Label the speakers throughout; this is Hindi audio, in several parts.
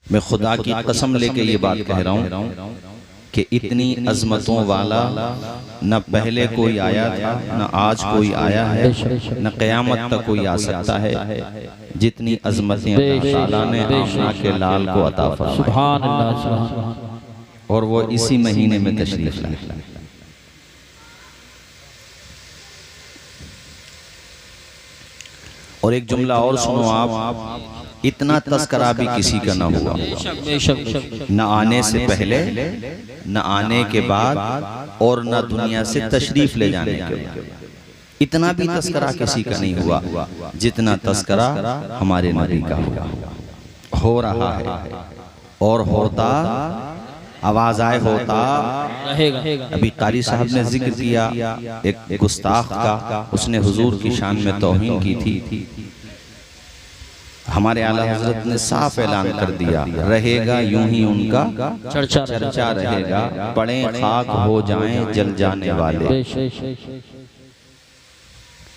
Speaker 1: मैं खुदा की कसम लेके ये बात कह रहा हूँ कि इतनी अजमतों वाला न पहले कोई आया था, न आज कोई आया है, न क़यामत तक कोई आ सकता है जितनी अजमतें अल्लाह ताला ने आमना के लाल को अता फरमाई।
Speaker 2: सुभान अल्लाह, सुभान अल्लाह।
Speaker 1: और वो इसी महीने में तशरीफ लाए। और एक जुमला और सुनो आप, इतना तस्करा भी किसी का ना हुआ, न आने से पहले, न आने के बाद, और न दुनिया से तशरीफ ले जाने के बाद। इतना भी तस्करा किसी का नहीं हुआ जितना तस्करा हमारे नबी का हुआ, हो रहा है और होता, आवाज आए होता रहेगा। अभी कारी साहब ने जिक्र किया एक गुस्ताख का, उसने हुजूर की शान में तौहीन की थी। हमारे आला हजरत ने साफ ऐलान कर दिया, रहेगा यूं ही उनका चर्चा रहेगा, पड़े खाक हो जाएं जल जाने वाले।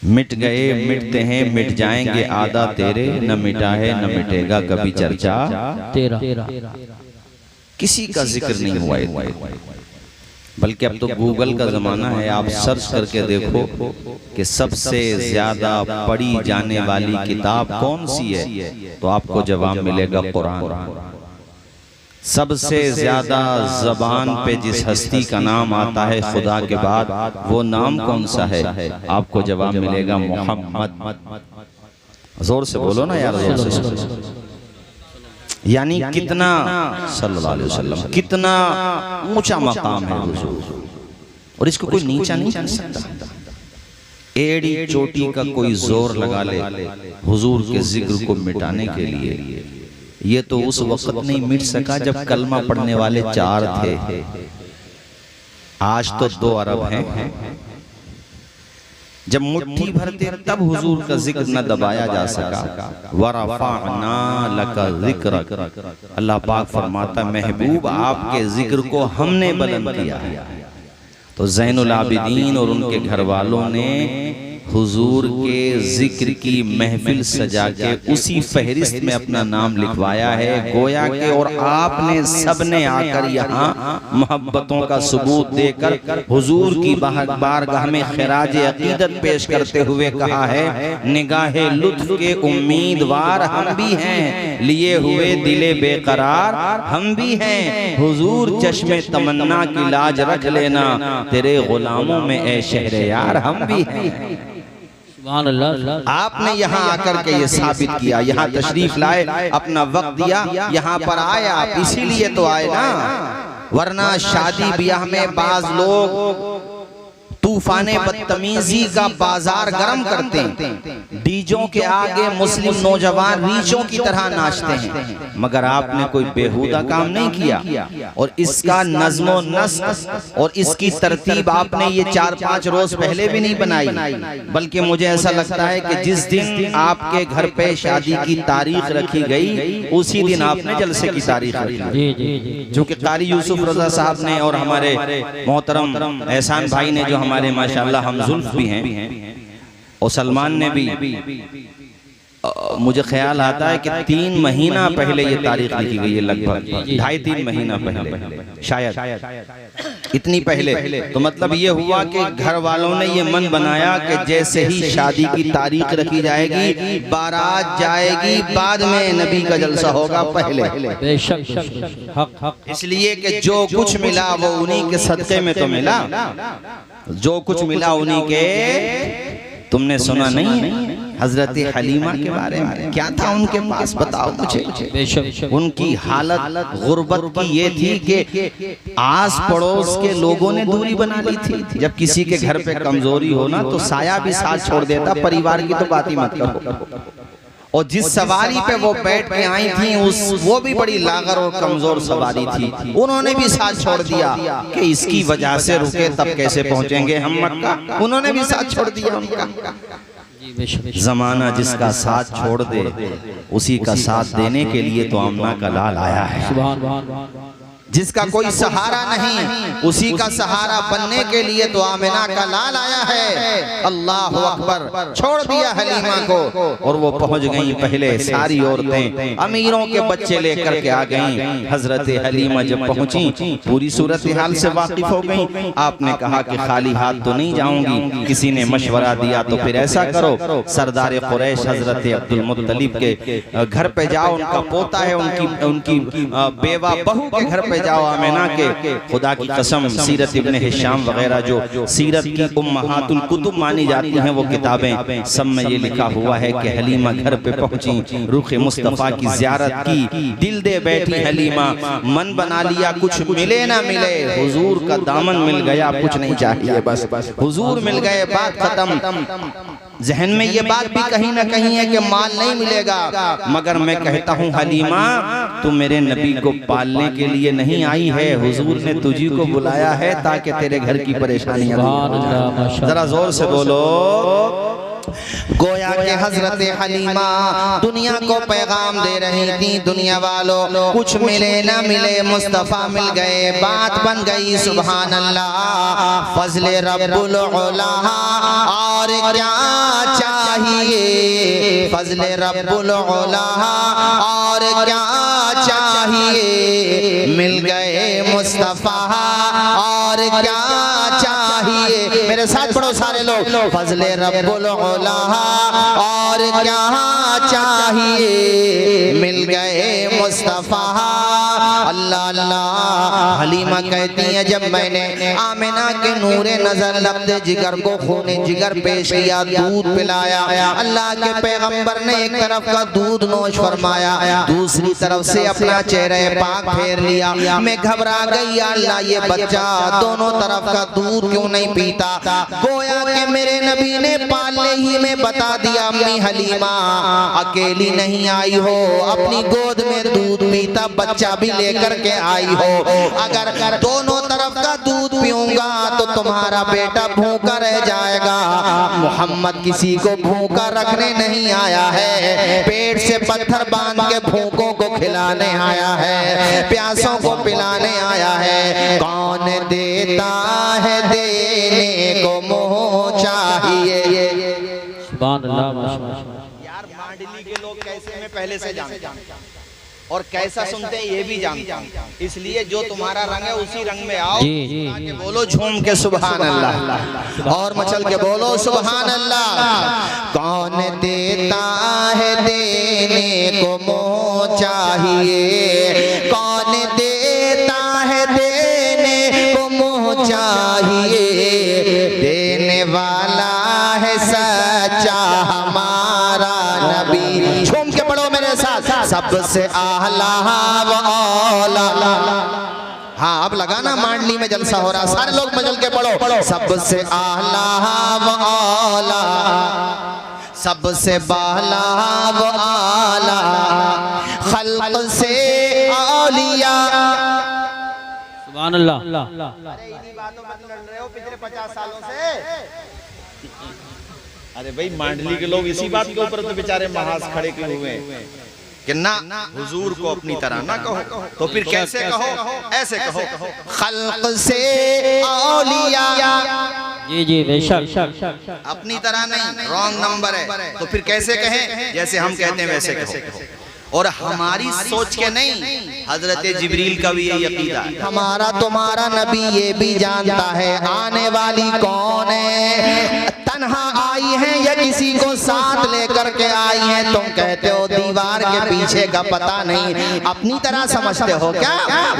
Speaker 1: मिट गए मिटते हैं मिट जाएंगे आदा तेरे, न मिटा है न मिटेगा कभी चर्चा तेरा। किसी का जिक्र नहीं हुआ, बल्कि अब तो गूगल का जमाना है, आप सर्च करके देखो कि सबसे ज्यादा पढ़ी जाने वाली किताब कौन सी है, तो आपको जवाब मिलेगा कुरान। सबसे ज्यादा जबान पे जिस हस्ती का नाम आता है खुदा के बाद, वो नाम कौन सा है, आपको जवाब मिलेगा मोहम्मद। जोर से बोलो ना यार, जोर से। यानी कितना सल्लल्लाहु अलैहि वसल्लम, कितना ऊंचा मकाम है हुजूर, और इसको कोई नीचा नहीं कर सकता। एड़ी चोटी का कोई जोर लगा ले हुजूर के जिक्र को मिटाने के लिए, ये तो उस वक्त नहीं मिट सका जब कलमा पढ़ने वाले 4 थे। आज तो 2 अरब हैं। जब मुट्ठी भरते तब हुजूर का जिक्र न दबाया जा सका। वरफ़अना लका ज़िक्रक, अल्लाह पाक फरमाता महबूब आपके जिक्र को हमने बुलंद किया। तो ज़ैनुल आबिदीन और उनके घर वालों ने हुजूर के जिक्र की महफिल सजा के उसी फहरिस्त में अपना नाम लिखवाया है, गोया के। और आपने सबने आकर यहाँ मोहब्बतों का सबूत देकर हुजूर की बारगाह में खिराज अकीदत पेश करते हुए कहा है, निगाहे लुत्फ के उम्मीदवार हम भी हैं, लिए हुए दिले बेकरार हम भी हैं। हुजूर चश्मे तमन्ना की लाज रख लेना, तेरे गुलामों में ए शहरे यार हम भी हैं। आपने यहाँ आकर के ये साबित किया, यहाँ तशरीफ लाए, अपना वक्त दिया, यहाँ पर आए आप, इसीलिए तो आए ना। वरना शादी ब्याह में बाज लोग तूफाने बदतमीजी का बाजार गर्म करते हैं, डीजों के आगे मुस्लिम नौजवान रीचों की तरह नाचते हैं, मगर आपने कोई बेहुदा काम नहीं किया। और इसका नज़्मो नस्क और इसकी तरतीब आपने ये 4-5 रोज पहले भी नहीं बनाई, बल्कि मुझे ऐसा लगता है कि जिस दिन आपके घर पे शादी की तारीख रखी गई, उसी दिन आपने जलसे की तारीख रखी, जो कि कारी यूसुफ रजा साहब ने और हमारे मोहतरम एहसान भाई ने, जो हमारे माशाअल्लाह हम जुल्फ भी हैं, और सलमान ने भी, मुझे ख्याल आता है कि 3 महीना पहले ये तारीख लिखी गई है, लगभग 2.5-3 महीना पहले शायद, इतनी पहले। तो मतलब ये हुआ कि घर वालों ने ये मन बनाया कि जैसे ही शादी की तारीख रखी जाएगी, बारात जाएगी, बाद में नबी का जलसा होगा पहले। इसलिए कि जो कुछ मिला वो उन्हीं के सदक़े में तो मिला, जो कुछ मिला उन्हीं के। तुमने सुना नहीं हजरत हलीमा के बारे में, क्या था उनके पास, बताओ मुझे। उनकी हालत गुर्बत की ये थी कि आस पड़ोस के लोगों ने दूरी बना ली थी। जब किसी के घर पे कमजोरी हो ना, तो साया भी साथ छोड़ देता, परिवार की तो बात ही मत करो। और जिस सवारी पे वो बैठ के आई थी, वो भी बड़ी लागर और कमजोर सवारी थी, उन्होंने भी साथ छोड़ दिया कि इसकी वजह से रुके तब कैसे पहुंचेंगे हम मक्का। उन्होंने भी साथ छोड़ दिया उनका। जमाना जिसका साथ छोड़ दे, उसी का साथ देने के लिए तो आमना का लाल आया है। जिसका कोई सहारा नहीं, उसी का सहारा बनने के लिए तो आमिना का लाल आया है। अल्लाह अकबर। छोड़ दिया हलीमा को और वो पहुंच गई। पहले सारी औरतें अमीरों के बच्चे लेकर के आ गईं। हजरत हलीमा जब पहुंची पूरी सूरत हाल से वाकिफ हो गईं। आपने कहा कि खाली हाथ तो नहीं जाऊंगी। किसी ने मशवरा दिया तो फिर ऐसा करो, सरदार कुरैश हजरत अब्दुल मुत्तलिब के घर पे जाओ, उनका पोता है, उनकी बेवा बहू के घर पे जाओ आमिना के। खुदा की कसम सीरत इब्ने हिशाम वगैरह जो सीरत की उम्महातुल कुतुब मानी जाती हैं वो किताबें, सब में ये लिखा हुआ है कि हलीमा घर पे पहुंची, रुख मुस्तफ़ा की ज़ियारत की, दिल दे बैठी हलीमा, मन बना लिया कुछ मिले ना मिले हुजूर का दामन मिल गया, कुछ नहीं चाहिए बस हुजूर मिल गए, बात खत्म। जहन में ये बात भी कहीं ना कहीं है कि माल नहीं मिलेगा, मगर मैं कहता हूँ हलीमा तू मेरे नबी को पालने के लिए नहीं आई है, हुजूर ने तुझी को बुलाया है ताकि तेरे घर की परेशानियां दूर हो जाए। जरा जोर से बोलो। गोया के हजरत हलीमा दुनिया को पैगाम दे रही थी, दुनिया वालों कुछ मिले ना मिले मुस्तफ़ा मिल गए, बात बन गई। सुभान अल्लाह। फज़ले रब्बुल उला और क्या चाहिए, फज़ले रब्बुल उला और क्या चाहिए, मिल गए मुस्तफ़ा और क्या चाहिए। मेरे साथ पढ़ो सारे लोग। फज़ले रब्बुल उला और क्या चाहिए, मिल गए मुस्तफ़ा। अल्लाह अल्लाह। हलीमा कहती है जब मैंने आमिना के नूरे नजर लब्दे जिगर को खूने जिगर पेश किया, दूध पिलाया, अल्लाह के पैगंबर ने एक तरफ का दूध नोश फरमाया, दूसरी तरफ से अपना चेहरे पाक फेर लिया। मैं घबरा गई, अल्लाह ये बच्चा दोनों तरफ का दूध क्यों नहीं पीता। गोया के मेरे नबी ने पालने ही में बता दिया, अम्मी हलीमा अकेली नहीं आई हो, अपनी गोद में दूध पीता बच्चा भी लेकर के आई हो। अगर दोनों तरफ का दूध पीऊंगा तो तुम्हारा बेटा भूखा रह जाएगा। मोहम्मद किसी को भूखा रखने नहीं आया है, पेट से पत्थर बांध के भूखों को खिलाने आया है, प्यासों को पिलाने आया है। कौन देता है देने को मुँह चाहिए।
Speaker 2: यार
Speaker 1: मांडली के लोग कैसे मैं पहले से जानता हूं और कैसा सुनते हैं ये भी जानता हूं, इसलिए जो तुम्हारा रंग है उसी रंग में आओ। के बोलो झूम के सुभान अल्लाह और मचल के बोलो सुभान अल्लाह। कौन देता है देने को मुँह चाहिए, कौन देता है देने को मुँह चाहिए, देने वाला है सच्चा हमारा नबी। झूम के पढ़ो मेरे साथ। सबसे आला व औला। हाँ अब लगाना मांडली में जलसा हो रहा, सारे लोग मजल के पढ़ो। सबसे आला व औला, सबसे बाला व आला, खल्क से औलिया।
Speaker 2: सुभान अल्लाह।
Speaker 1: अरे इन्हीं बातों में लड़ रहे हो पिछले 50 सालों से। अरे भाई मांडली के लोग इसी बात के ऊपर तो बेचारे महाज खड़े क्यों हुए कि ना हुजूर को अपनी तरह ना कहो, तो फिर कैसे कहो, ऐसे कहो खल्क से औलिया।
Speaker 2: जी जी बेशक।
Speaker 1: अपनी तरह नहीं, रॉन्ग नंबर है, तो फिर कैसे कहें, जैसे हम कहते हैं वैसे कहो। और हमारी सोच के नहीं, हजरत जिब्रील का भी यही अकीदा है। हमारा तुम्हारा नबी ये भी जानता है आने वाली कौन है, तन्हा आई है या किसी को साथ लेकर के आई है। तुम कहते हो दीवार के पीछे का पता नहीं, अपनी तरह समझते हो क्या।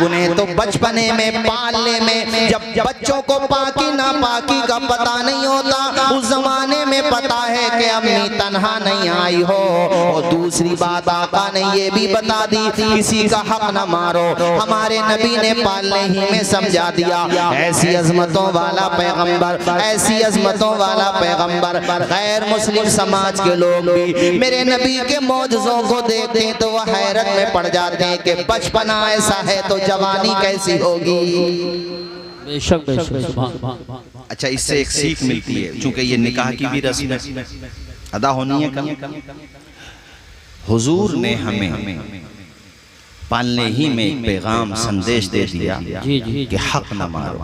Speaker 1: उन्हें तो बचपने में पालने में जब बच्चों को पाकी ना पाकी का पता नहीं होता, उस जमाने में पता है कि अम्मी तन्हा नहीं आई हो। और दूसरी बात आका ने ये भी बता दी किसी का हक न मारो, हमारे नबी ने पालने ही में समझा दिया। ऐसी अजमतों वाला पैगंबर, ऐसी अजमतों वाला पैगंबर, गैर मुस्लिम समाज के लोग भी मेरे नबी के मौजज़ों को देखते हैं तो वह हैरत में पड़ जाते हैं कि बचपना ऐसा है तो जवानी कैसी होगी।
Speaker 2: बेशक बेशक।
Speaker 1: अच्छा इससे एक सीख मिलती है, चूंकि ये निकाह की भी रस्म अदा होनी है। हुजूर ने हमें पालने ही में एक पैगाम संदेश दे दिया
Speaker 2: जी जी
Speaker 1: कि हक न मारो,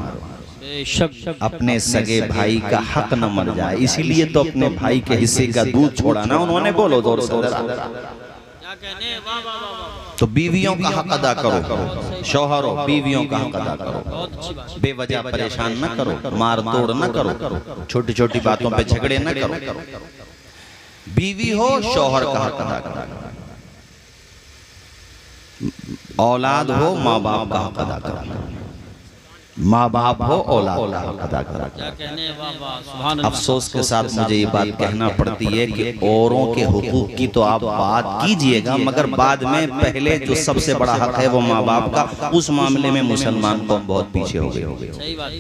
Speaker 2: बेशक
Speaker 1: अपने सगे भाई का हक न मर जाए। इसीलिए तो अपने भाई के हिस्से का दूध छोड़ा ना उन्होंने। बोलो जोर से।
Speaker 2: क्या कहने, वाह वाह वाह,
Speaker 1: तो बीवियों का हक अदा करो, शौहरों बीवियों का हक अदा करो,
Speaker 2: बहुत अच्छी बात।
Speaker 1: बेवजह परेशान न करो, मार तोड़ न करो, छोटी छोटी बातों पे झगड़े न करो। बीवी हो शौहर का हक अदा करो, औलाद हो माँ बाप का हक अदा करो, माँ बाप हो औलाद का हक अदा करो।
Speaker 2: क्या कहने, वाह वाह, सुभान अल्लाह।
Speaker 1: अफसोस के साथ मुझे ये बात कहना पड़ती है कि औरों के हुकूक की तो आप बात कीजिएगा, मगर बाद में पहले जो सबसे बड़ा हक है वो माँ बाप का, उस मामले में मुसलमान कौम बहुत पीछे हो गई।
Speaker 2: सही बात।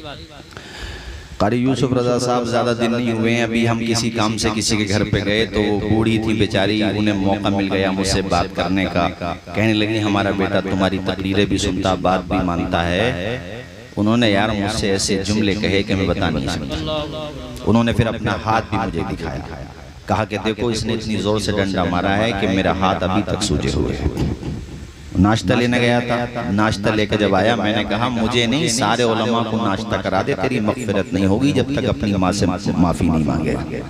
Speaker 1: कारी यूसुफ रजा साहब ज़्यादा दिन नहीं हुए हैं, अभी हम किसी काम से किसी के घर पे गए तो वो बूढ़ी थी बेचारी, उन्हें मौका मिल गया मुझसे बात करने का। कहने लगी हमारा बेटा तुम्हारी तकरीरें भी सुनता, बात भी मानता है। उन्होंने यार मुझसे ऐसे जुमले कहे कि मैं बता नहीं सकता। उन्होंने फिर अपना हाथ भी मुझे दिखाया, कहा कि देखो इसने इतनी जोर से डंडा मारा है कि मेरा हाथ अभी तक सूजे हुए हैं। नाश्ता लेने गया था, नाश्ता लेकर जब आया मैंने कहा मुझे नहीं सारे उलमा को नाश्ता करा दे, तेरी मग़फ़िरत नहीं होगी जब तक अपनी माँ से माफ़ी नहीं मांगे।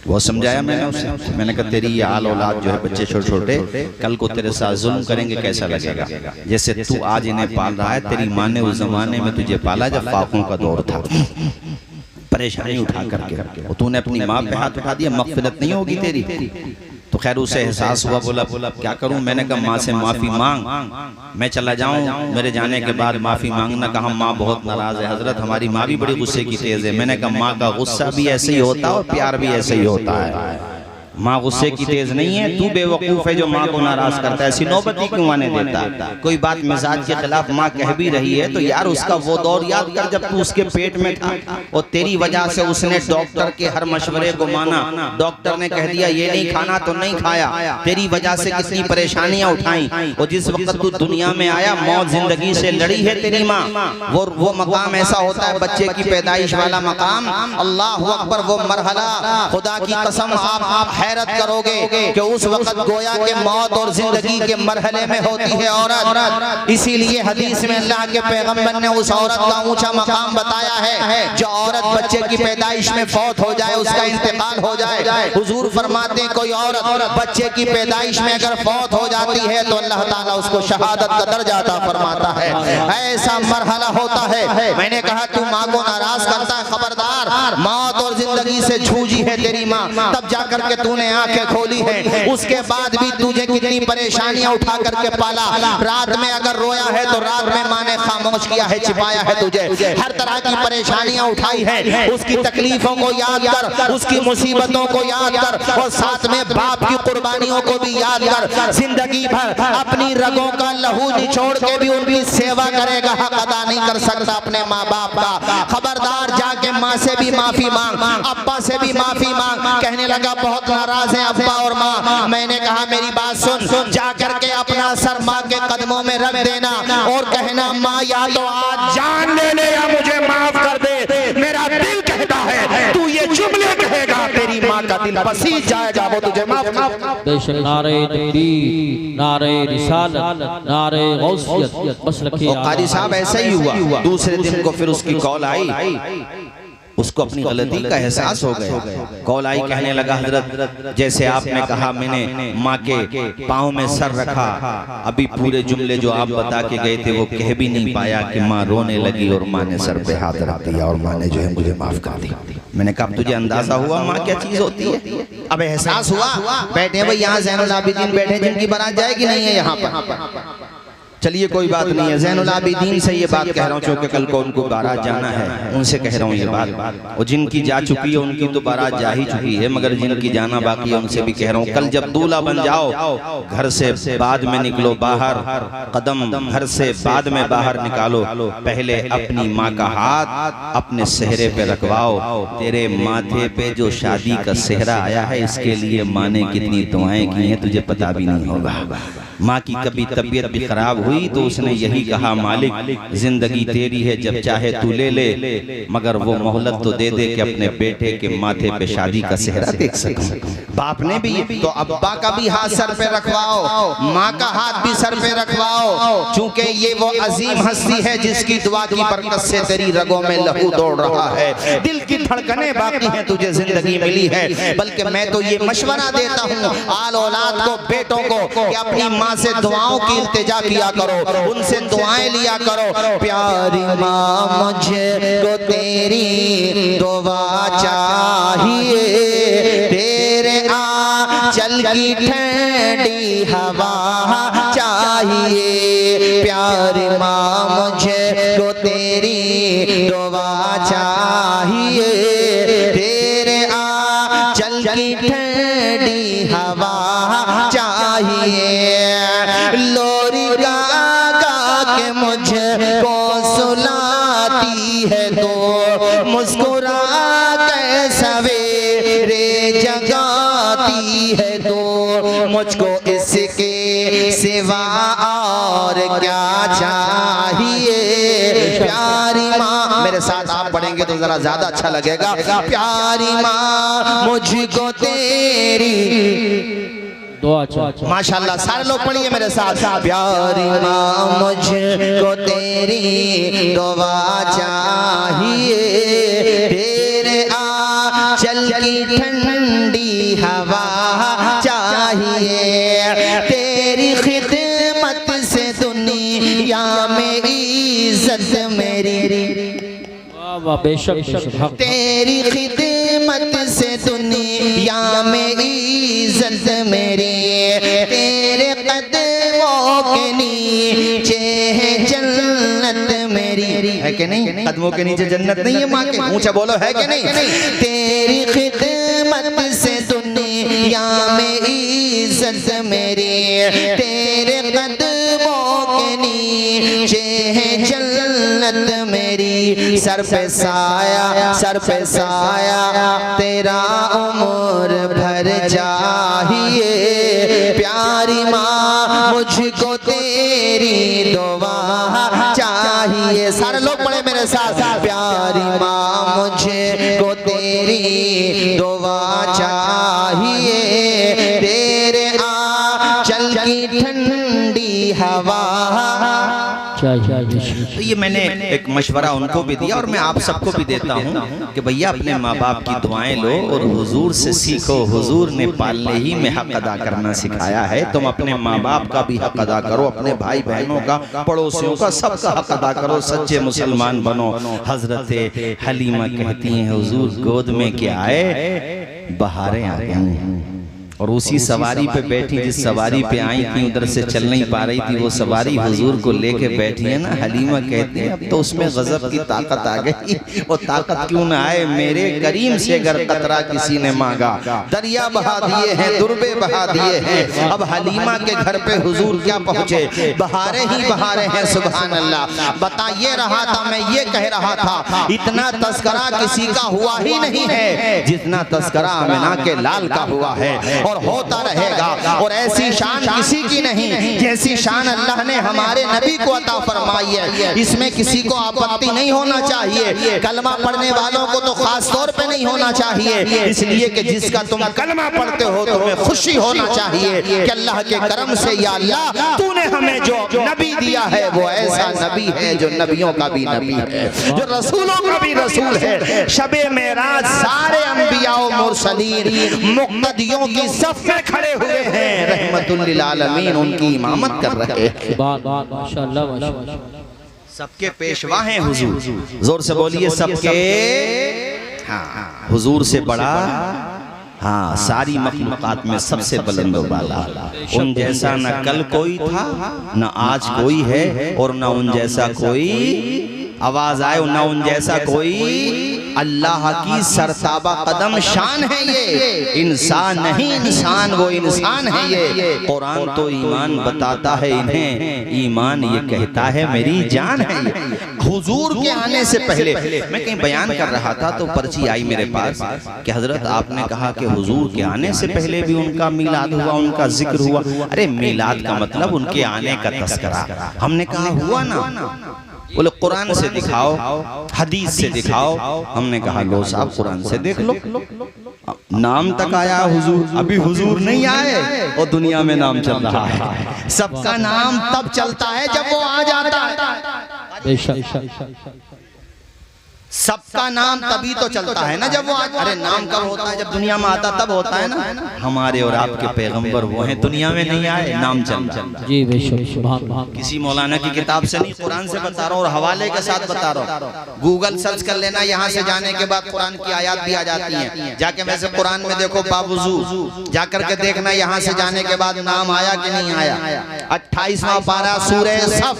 Speaker 1: वो समझाया मैंने उसे, मैंने कहा तेरी ये आल औलाद जो है बच्चे छोटे छोटे कल को तेरे साथ जुल्म करेंगे कैसा लगेगा। जैसे तू आज इन्हें पाल रहा है, तेरी माँ ने उस जमाने में तुझे पाला जब फाकों का दौर था, परेशानी उठा करके तूने अपनी माँ पे हाथ उठा दिया, मग़फ़िरत नहीं होगी तेरी। तो खैर उसे एहसास हुआ, बोला क्या करूं। मैंने कहा माँ से माफ़ी मांग, मैं चला जाऊं, मेरे जाने के बाद माफ़ी मांगना। कहा माँ बहुत नाराज़ है हजरत, हमारी माँ भी बड़ी गुस्से की तेज़ है। मैंने कहा माँ का गुस्सा भी ऐसे ही होता है और प्यार भी ऐसे ही होता है। माँ गुस्से की तेज नहीं है, तू बेवकूफ़ है जो माँ को नाराज करता है। ऐसी नौबती क्यों आने देता है? कोई बात मिजाज के खिलाफ माँ कह भी रही है तो यार उसका वो दौर याद कर जब तू उसके पेट में था और तेरी वजह से उसने डॉक्टर के हर मशवरे को माना। डॉक्टर ने कह दिया ये नहीं खाना तो नहीं खाया, तेरी वजह से कितनी परेशानियां उठाई। और जिस वक्त तू दुनिया में आया मौत जिंदगी से लड़ी है तेरी माँ। वो मकाम ऐसा होता है बच्चे की पैदाइश वाला मकाम, अल्लाह अकबर, वो मरहला खुदा की कसम आप हैरत करोगे कि उस वक्त गोया के मौत और जिंदगी के मरहले में होती है औरत। इसीलिए हदीस में अल्लाह के पैगंबर ने उस औरत का ऊंचा मकाम बताया है जो औरत बच्चे की पैदाइश में फौत हो जाए, उसका इंतकाल हो जाए। हुजूर फरमाते हैं कोई औरत बच्चे की पैदाइश में अगर फौत हो जाती है तो अल्लाह ताला उसको शहादत का दर्जा अता फरमाता है। ऐसा मरहला होता है। मैंने कहा तू माँ को नाराज करता है, खबरदार, मौत और जिंदगी से जूझी है तेरी माँ, तब जाकर के तूने आंखें खोली है। उसके बाद भी तुझे कितनी परेशानियां उठा करके पाला। रात में अगर रोया है तो रात में माँ ने खामोश किया है, छिपाया है तुझे। हर तरह की परेशानियां उठाई है। उसकी तकलीफों को याद कर, उसकी मुसीबतों को याद कर और साथ में बाप की कुर्बानियों को भी याद कर। जिंदगी भर अपनी रगों का लहू निचोड़ के भी उनकी सेवा करेगा, हक अदा नहीं कर सकता अपने माँ बाप का। खबरदार, जाके माँ से भी माफी मांग, अब्बा से भी माफी मांग। कहने लगा बहुत नाराज है अब्बा और माँ। मैंने कहा मेरी बात सुन, जा करके अपना सर माँ के कदमों में रख देना और कहना माँ या तो आज जान ले ले या मुझे माफ कर दे। मेरा दिल कहता है तू ये जुमले कहेगा तेरी माँ का दिल पसीज जाएगा, वो तुझे माफ कर।
Speaker 2: बेशक नारे तकबीर, नारे रिसालत, नारे गौसियत, बस रखिए।
Speaker 1: और कारी साहब ऐसा ही हुआ। दूसरे दिन को फिर उसकी कॉल आई, उसको अपनी गलती का एहसास हो गया। कॉल आई, कहने लगा हजरत जैसे आपने कहा मैंने माँ के पाँव में सर रखा, अभी पूरे जुमले जो आप बता के गए थे वो कह भी नहीं पाया कि माँ रोने लगी और माँ ने सर पे हाथ रख दिया और माँ ने जो है मुझे माफ कर दिया। मैंने कहा तुझे अंदाजा हुआ माँ क्या चीज होती है? अब एहसास हुआ। बैठे भाई यहाँ ज़ैनुल आबिदीन बैठे जिनकी बारात जाएगी नहीं है यहाँ पर। चलिए कोई बात नहीं है, ज़ैनुल आबिदीन से ये बात कह रहा हूँ क्योंकि कल को उनको बारात जाना है, उनसे कह रहा हूँ ये बात। और जिनकी जा चुकी है उनकी तो बारात जा ही चुकी है, मगर जिनकी जाना बाकी है उनसे भी कह रहा हूँ कल जब दूल्हा बन जाओ घर से बाद में निकलो बाहर, कदम घर से बाद में बाहर निकालो, पहले अपनी माँ का हाथ अपने सेहरे पे रखवाओ। तेरे माथे पे जो शादी का सेहरा आया है इसके लिए माँ ने कितनी दुआएं की हैं तुझे पता भी नहीं होगा। माँ की कभी तबीयत भी खराब हुई तो उसने यही कहा मालिक जिंदगी तेरी है, जब चाहे तू ले ले, मगर वो मोहलत तो दे दे कि अपने बेटे के माथे पे शादी का सेहरा देख सकूं। बाप ने भी, तो अब्बा का भी हाथ सर पे रखवाओ, माँ का हाथ भी सर पे रखवाओ, क्योंकि ये वो अजीम हस्ती है जिसकी दुआ की बरकत से तेरी रगों में लहू दौड़ रहा है, दिल की धड़कनें बाकी हैं, तुझे जिंदगी मिली है। बल्कि मैं तो ये मशवरा देता हूँ आल औलाद को, बेटों को, कि अपनी माँ से दुआओं की इल्तिजा किया करो, उनसे दुआएं लिया करो। प्यारी माँ मुझे को तेरी दुआ चाहिए, तेरे आंचल की ठंडी हवा चाहिए। प्यारी माँ मुझे को तेरी दुआ चाहिए, तेरे आंचल की ठंडी हवा चाहिए। लोरी गा के मुझको सुलाती है तो मुस्कुरा के सवेरे जगाती है तो मुझको इसके सिवा और क्या चाहिए। प्यारी माँ, मेरे साथ आप पढ़ेंगे तो जरा ज्यादा अच्छा लगेगा। प्यारी माँ मुझको तेरी माशाल्लाह, सारे लोग पढ़िए मेरे साथ। प्यारी माँ मुझको तेरी दुआ चाहिए, तेरे आंचल की ठंडी हवा चाहिए। तेरी खिदमत से दुनिया में इज्जत मेरी,
Speaker 2: बेशक
Speaker 1: तेरी खिदमत से दुनिया में इज्जत मेरी, तेरे कदमों के नीचे है जन्नत मेरी, है कि नहीं? कदमों के नीचे जन्नत नहीं है माँ के, ऊंचा बोलो, है कि नहीं? तेरी खिदमत से दुनिया में इज्जत मेरी, तेरे कदमों के नीचे है जन्नत मेरी। सर पे साया, सर पे साया तेरा उम्र भर चाहिए। प्यारी माँ मुझको तेरी दुआ चाहिए। सारे लोग पढ़े मेरे साथ। प्यारी माँ मुझको तेरी दुआ चाहिए, तेरे आंचल की ठंडी हवा। तो ये मैंने एक मशवरा उनको भी दिया और मैं आप सबको भी देता हूँ कि भैया अपने माँ बाप की दुआएं लो और हुजूर से सीखो। हुजूर ने पालने ही में हक अदा करना सिखाया है। तुम अपने माँ बाप का भी हक अदा करो, अपने भाई बहनों का, पड़ोसियों का, सबका हक अदा करो। सच्चे मुसलमान बनो। हजरत हलीमा कहती हैं हुजूर गोद में के आए बहारें आ गई, और उसी सवारी पे बैठी जिस सवारी पे आई थी उधर से चल नहीं पा रही थी, वो सवारी हुजूर को लेके बैठी है ना। हलीमा कहती है अब तो उसमें गजब की ताकत आ गई। वो ताकत क्यों ना आए, मेरे करीम से अगर कतरा किसी ने मांगा, दरिया बहा दिए हैं, दुर्बे बहा दिए हैं। अब हलीमा के घर पे हुजूर क्या पहुंचे, बहारे ही बहारे हैं। सुभान अल्लाह। बता ये रहा था, मैं ये कह रहा था, इतना तस्करा किसी का हुआ ही नहीं है जितना तस्करा आमिना के लाल का हुआ है और होता रहेगा। और ऐसी शान किसी की नहीं जैसी शान अल्लाह ने हमारे नबी को अता फरमाई है। इसमें किसी को आपत्ति नहीं होना चाहिए। कलमा पढ़ने वालों को तो खास तौर पे नहीं होना चाहिए, इसलिए कि जिसका तुम कलमा पढ़ते हो तुम्हें खुशी होना चाहिए कि अल्लाह के करम से या अल्लाह तूने हमें जो नबी दिया है वो ऐसा नबी है जो नबियों का भी नबी है, जो रसूलों का भी रसूल है। शबे मेराज सारे अंबिया और मुरसलीन मुक्तदियों की सफ में खड़े हुए हैं, रहमतुल लिल आलमीन उनकी इमामत कर रहे हैं।
Speaker 2: माशाअल्लाह।
Speaker 1: सबके पेशवा हैं हुजूर। जोर से बोलिए सबके। हाँ, हुजूर से बड़ा, हाँ, सारी मखलूकात में सबसे बुलंद वाला। उन जैसा न कल कोई था, न आज कोई है, और न उन जैसा कोई, आवाज आए, न उन जैसा कोई। अल्लाह की सरताबा कदम शान है ये, इंसान नहीं इंसान वो इंसान है ये। कुरान तो ईमान बताता है इन्हें, ईमान ये कहता है मेरी जान है ये। हुजूर के आने से पहले मैं कहीं बयान कर रहा था तो पर्ची आई मेरे पास कि हजरत आपने कहा कि हुजूर के आने से पहले भी उनका मिलाद हुआ, उनका जिक्र हुआ। अरे मिलाद का मतलब उनके आने का तस्करा। हमने कहा हुआ ना। बोले कुरान से दिखाओ, हदीस से दिखाओ। हमने कहा लो साहब कुरान से देख लो। नाम तक आया हुजूर, अभी हुजूर नहीं आए और दुनिया में नाम चल रहा है। सबका नाम तब चलता है जब वो आ जाता है।
Speaker 2: बेशक
Speaker 1: सबका नाम तभी तो चलता है ना जब वो अरे नाम कब होता है? जब दुनिया में आता तब होता है ना। हमारे और आपके पैगंबर वो हैं, दुनिया में नहीं आए, नाम चल
Speaker 2: जी बेशक।
Speaker 1: किसी मौलाना की किताब से नहीं, कुरान से बता रहा हूँ और हवाले के साथ बता रहा हूँ। गूगल सर्च कर लेना, यहाँ से जाने के बाद कुरान की आयत भी आ जाती है। जाके वैसे कुरान में देखो बावजूद जाकर के देखना, यहाँ से जाने के बाद नाम आया कि नहीं आया। 28वां पारा सूरह सफ।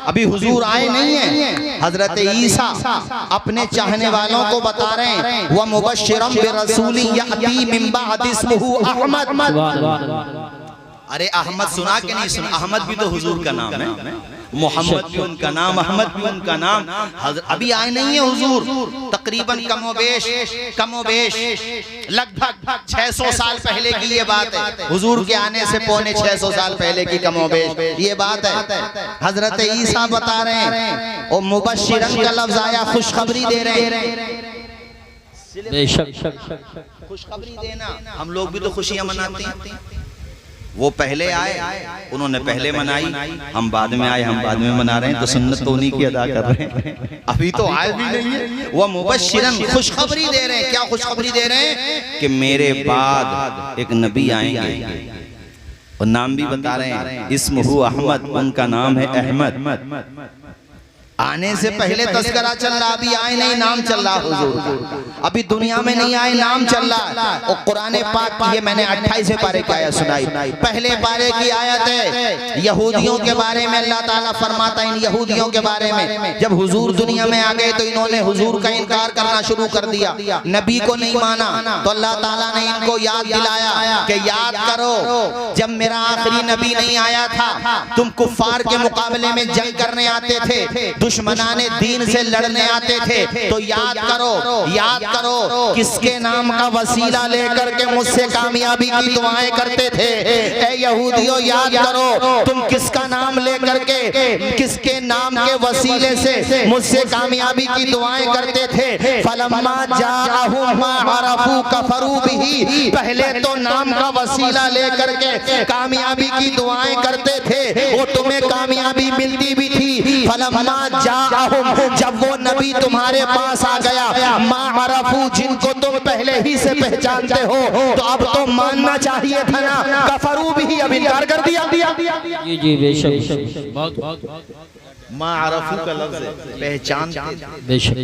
Speaker 1: अभी हुजूर आए नहीं है। हजरत ईसा अपने चाहने वालों को बता रहे हैं, वह मुबश्शिरम बिरसूलिन याती मिन बाद इस्मुहु अहमद। अरे अहमद सुना कि नहीं सुना? अहमद भी तो हुजूर का नाम है, मोहम्मद भी उनका नाम, अहमद भी उनका नाम। अभी आए नहीं है हुजूर, तकरीबन कमोबेश लगभग 600 साल पहले की ये बात है। हुजूर के आने से पौने 600 साल पहले की कमोबेश ये बात है। हजरत ईसा बता रहे हैं, और मुबश्शिरन का लफ्ज आया, खुशखबरी दे रहे हैं।
Speaker 2: बेशक
Speaker 1: खुशखबरी देना, हम लोग भी तो खुशियां मनाते हैं। वो पहले आए, उन्होंने पहले मनाई, हम बाद में आए, हम बाद में मना रहे हैं, तो सुन्नत तो उन्हीं की अदा कर रहे हैं। अभी तो आए भी नहीं है। वह मुबश्शिरन खुशखबरी दे रहे हैं। क्या खुशखबरी दे रहे हैं? कि मेरे बाद एक नबी आएंगे, और नाम भी बता रहे हैं, इस्मुहु अहमद, उनका नाम है अहमद। आने से पहले तस्करा चल रहा, अभी आए नहीं, नाम चल रहा हुजूर। अभी दुनिया में नहीं आए, नाम चल रहा। और कुरान पाक की ये मैंने 28वें पारे की आयत सुनाई। पहले पारे की आयत है यहूदियों के बारे में। अल्लाह ताला फरमाता है इन यहूदियों के बारे में, जब हुजूर दुनिया में आ गए तो इन्होंने हुजूर का इनकार करना शुरू कर दिया, नबी को नहीं माना। तो अल्लाह ताला ने इनको याद दिलाया कि याद करो जब मेरा आखिरी नबी नहीं आया था, तुम कुफ्फार के मुकाबले में जंग करने आते थे, दुश्मनाने दीन से लड़ने आते थे। तो याद करो किसके नाम का वसीला लेकर के मुझसे कामयाबी की दुआएं करते थे। ए यहूदियों याद करो, तुम किसका नाम लेकर के, किसके नाम के वसीले से मुझसे कामयाबी की दुआएं करते थे। फलम्मा जाअहुम मा अरफू कफरू बिही, पहले तो नाम का वसीला लेकर के कामयाबी की दुआएं करते थे, वो तुम्हें कामयाबी मिलती भी थी। फलम्मा जाअहुम, जब वो नबी तुम्हारे पास आ गया, मा अरफू, जिनको तुम पहले ही से पहचानते हो, तो अब तो मानना चाहिए था ना। कफरू भी, अब इनकार कर दिया।
Speaker 2: जी जी बेशक।
Speaker 1: मा अरफू का लफ्ज है, पहचानते,
Speaker 2: बेशक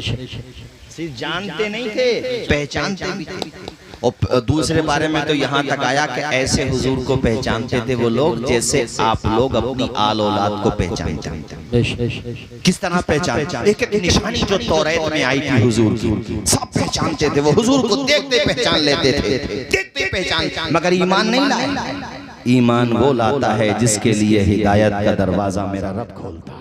Speaker 1: सिर्फ जानते नहीं थे, पहचानते भी थे। और दूसरे बारे में तो यहाँ तक आया कि ऐसे हुजूर को पहचानते थे वो लोग जैसे आप लोग अपनी आल औलाद को पहचानते हैं। किस तरह पहचान? एक एक निशानी जो तौरात में आई थी हुजूर की, सब पहचानते थे। वो हुजूर को देखते पहचान लेते थे, देखते पहचान। मगर ईमान नहीं लाए। ईमान वो लाता है जिसके लिए हिदायत का दरवाजा मेरा रब खोलता है।